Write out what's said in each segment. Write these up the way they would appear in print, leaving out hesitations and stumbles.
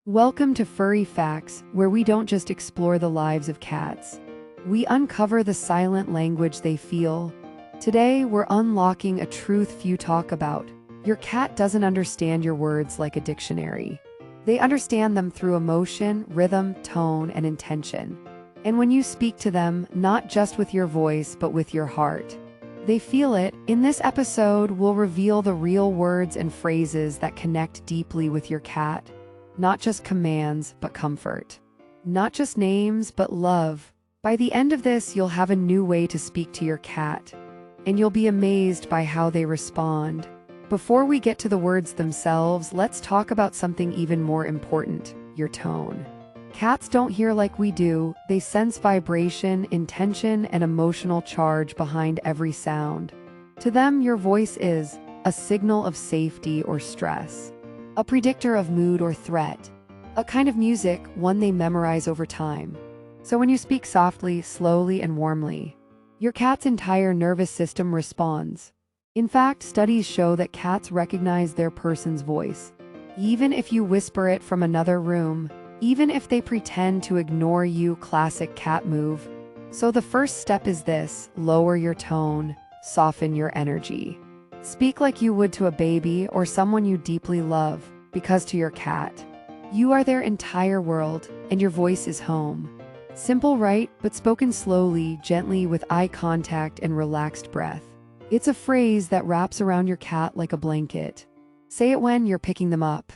Welcome to Furry Facts, where we don't just explore the lives of cats. We uncover the silent language they feel. Today, we're unlocking a truth few talk about. Your cat doesn't understand your words like a dictionary. They understand them through emotion, rhythm, tone, and intention. And when you speak to them, not just with your voice, but with your heart, they feel it. In this episode, we'll reveal the real words and phrases that connect deeply with your cat. Not just commands, but comfort. Not just names, but love. By the end of this, you'll have a new way to speak to your cat, and you'll be amazed by how they respond. Before we get to the words themselves, let's talk about something even more important: your tone. Cats don't hear like we do. They sense vibration, intention, and emotional charge behind every sound. To them, your voice is a signal of safety or stress, a predictor of mood or threat, a kind of music, one they memorize over time. So when you speak softly, slowly, and warmly, your cat's entire nervous system responds. In fact, studies show that cats recognize their person's voice, even if you whisper it from another room, even if they pretend to ignore you. Classic cat move. So the first step is this: lower your tone, soften your energy. Speak like you would to a baby or someone you deeply love, because to your cat, you are their entire world, and your voice is home. Simple, right? But spoken slowly, gently, with eye contact and relaxed breath. It's a phrase that wraps around your cat like a blanket. Say it when you're picking them up.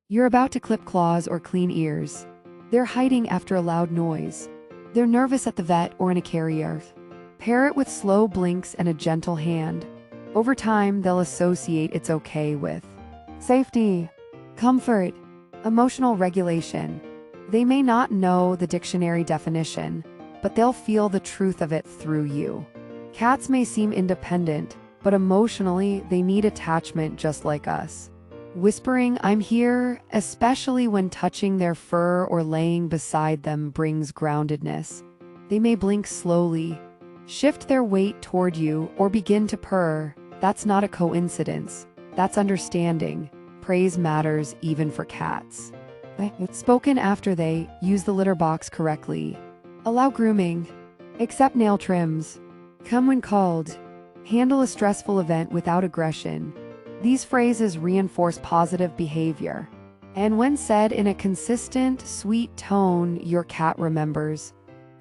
You're about to clip claws or clean ears. They're hiding after a loud noise. They're nervous at the vet or in a carrier. Pair it with slow blinks and a gentle hand. Over time, they'll associate it's okay with safety, comfort, emotional regulation. They may not know the dictionary definition, but they'll feel the truth of it through you. Cats may seem independent, but emotionally, they need attachment just like us. Whispering, "I'm here," especially when touching their fur or laying beside them, brings groundedness. They may blink slowly, shift their weight toward you, or begin to purr. That's not a coincidence. That's understanding. Praise matters even for cats. Spoken after they use the litter box correctly. Allow grooming. Accept nail trims. Come when called. Handle a stressful event without aggression. These phrases reinforce positive behavior. And when said in a consistent, sweet tone, your cat remembers.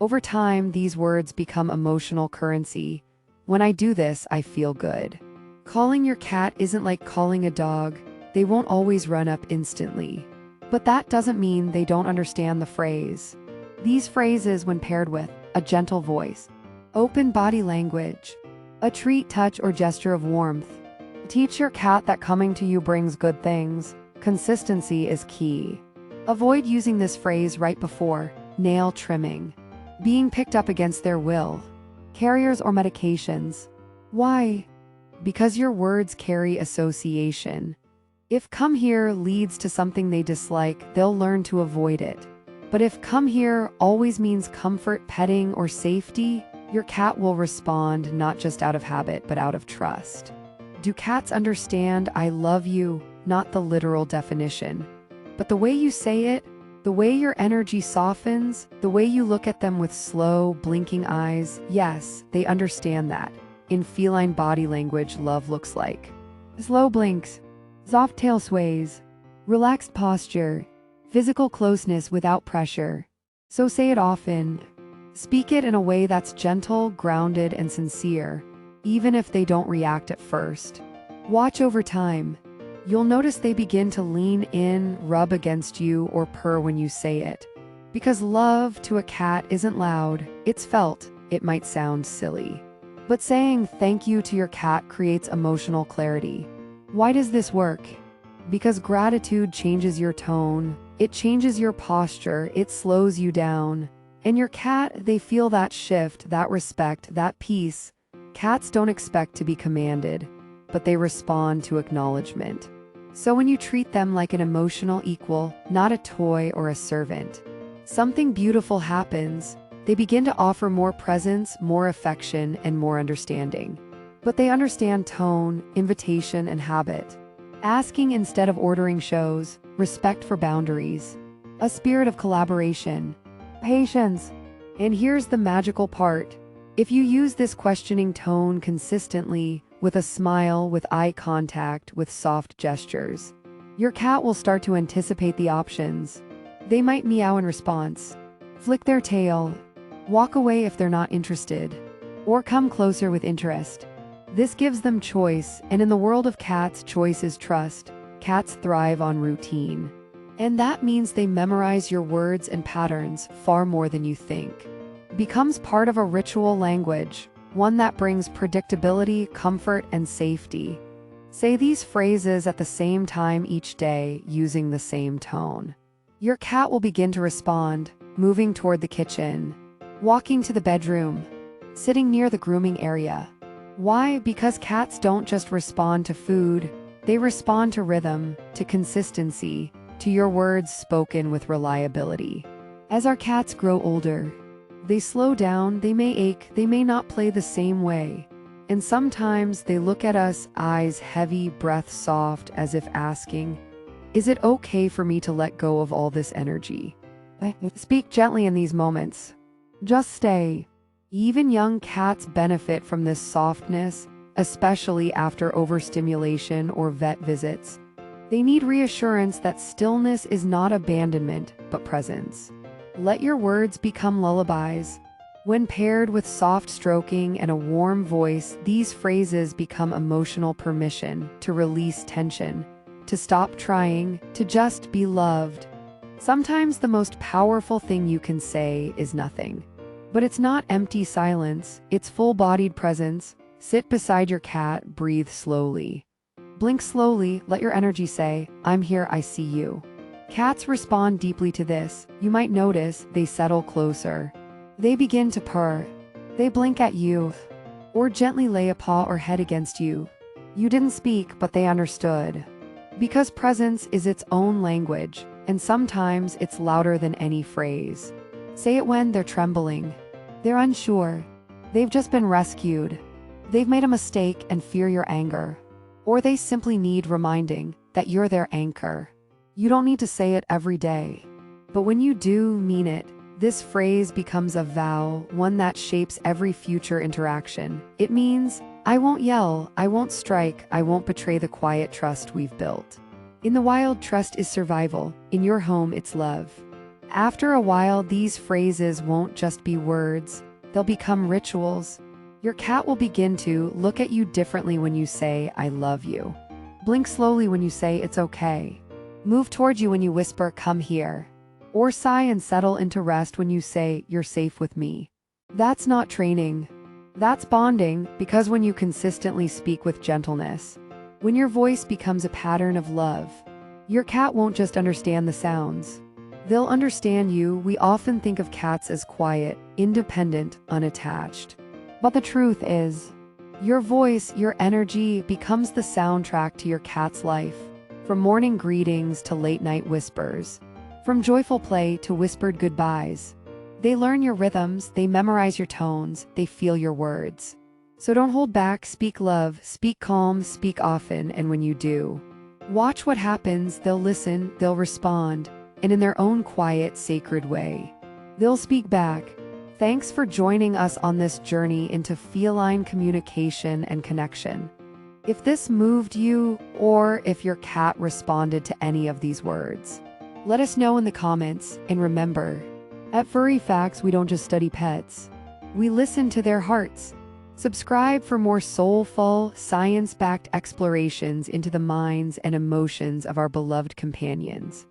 Over time, these words become emotional currency. When I do this, I feel good. Calling your cat isn't like calling a dog. They won't always run up instantly. But that doesn't mean they don't understand the phrase. These phrases, when paired with a gentle voice, open body language, a treat, touch, or gesture of warmth, teach your cat that coming to you brings good things. Consistency is key. Avoid using this phrase right before nail trimming, being picked up against their will, carriers, or medications. Why? Because your words carry association. If "come here" leads to something they dislike, they'll learn to avoid it. But if "come here" always means comfort, petting, or safety, your cat will respond not just out of habit, but out of trust. Do cats understand "I love you"? Not the literal definition, but the way you say it, the way your energy softens, the way you look at them with slow, blinking eyes. Yes, they understand that. In feline body language, love looks like slow blinks, soft tail sways, relaxed posture, physical closeness without pressure. So say it often. Speak it in a way that's gentle, grounded, and sincere, even if they don't react at first. Watch over time. You'll notice they begin to lean in, rub against you, or purr when you say it. Because love to a cat isn't loud, it's felt. It might sound silly, but saying thank you to your cat creates emotional clarity. Why does this work? Because gratitude changes your tone, it changes your posture, it slows you down. And your cat, they feel that shift, that respect, that peace. Cats don't expect to be commanded, but they respond to acknowledgement. So when you treat them like an emotional equal, not a toy or a servant, something beautiful happens. They begin to offer more presence, more affection, and more understanding. But they understand tone, invitation, and habit. Asking instead of ordering shows respect for boundaries. a spirit of collaboration, patience. And here's the magical part. If you use this questioning tone consistently, with a smile, with eye contact, with soft gestures, your cat will start to anticipate the options. They might meow in response, flick their tail, walk away if they're not interested, or come closer with interest. This gives them choice, and in the world of cats, choice is trust. Cats thrive on routine. And that means they memorize your words and patterns far more than you think. Becomes part of a ritual language, one that brings predictability, comfort, and safety. Say these phrases at the same time each day using the same tone. Your cat will begin to respond, moving toward the kitchen, walking to the bedroom, sitting near the grooming area. Why? Because cats don't just respond to food, they respond to rhythm, to consistency, to your words spoken with reliability. As our cats grow older, they slow down, they may ache, they may not play the same way. And sometimes they look at us, eyes heavy, breath soft, as if asking, is it okay for me to let go of all this energy? Speak gently in these moments. Just stay. Even young cats benefit from this softness, especially after overstimulation or vet visits. They need reassurance that stillness is not abandonment, but presence. Let your words become lullabies. When paired with soft stroking and a warm voice, these phrases become emotional permission to release tension, to stop trying, to just be loved. Sometimes the most powerful thing you can say is nothing. But it's not empty silence, it's full-bodied presence. Sit beside your cat, breathe slowly. Blink slowly, let your energy say, I'm here, I see you. Cats respond deeply to this. You might notice they settle closer. They begin to purr. They blink at you, or gently lay a paw or head against you. You didn't speak, but they understood. Because presence is its own language, and sometimes it's louder than any phrase. Say it when they're trembling. They're unsure. They've just been rescued. They've made a mistake and fear your anger. Or they simply need reminding that you're their anchor. You don't need to say it every day. But when you do mean it, this phrase becomes a vow, one that shapes every future interaction. It means, I won't yell, I won't strike, I won't betray the quiet trust we've built. In the wild, trust is survival. In your home, it's love. After a while, these phrases won't just be words, they'll become rituals. Your cat will begin to look at you differently when you say, I love you. Blink slowly when you say, it's okay. Move toward you when you whisper, come here. Or sigh and settle into rest when you say, you're safe with me. That's not training. That's bonding, because when you consistently speak with gentleness, when your voice becomes a pattern of love, your cat won't just understand the sounds. They'll understand you. We often think of cats as quiet, independent, unattached. But the truth is, your voice, your energy becomes the soundtrack to your cat's life. From morning greetings to late-night whispers, from joyful play to whispered goodbyes. They learn your rhythms, they memorize your tones, they feel your words. So don't hold back, speak love, speak calm, speak often, and when you do, watch what happens. They'll listen, they'll respond, and in their own quiet, sacred way, they'll speak back. Thanks for joining us on this journey into feline communication and connection. If this moved you, or if your cat responded to any of these words, let us know in the comments. And remember, at Furry Facts, we don't just study pets, we listen to their hearts. Subscribe for more soulful, science-backed explorations into the minds and emotions of our beloved companions.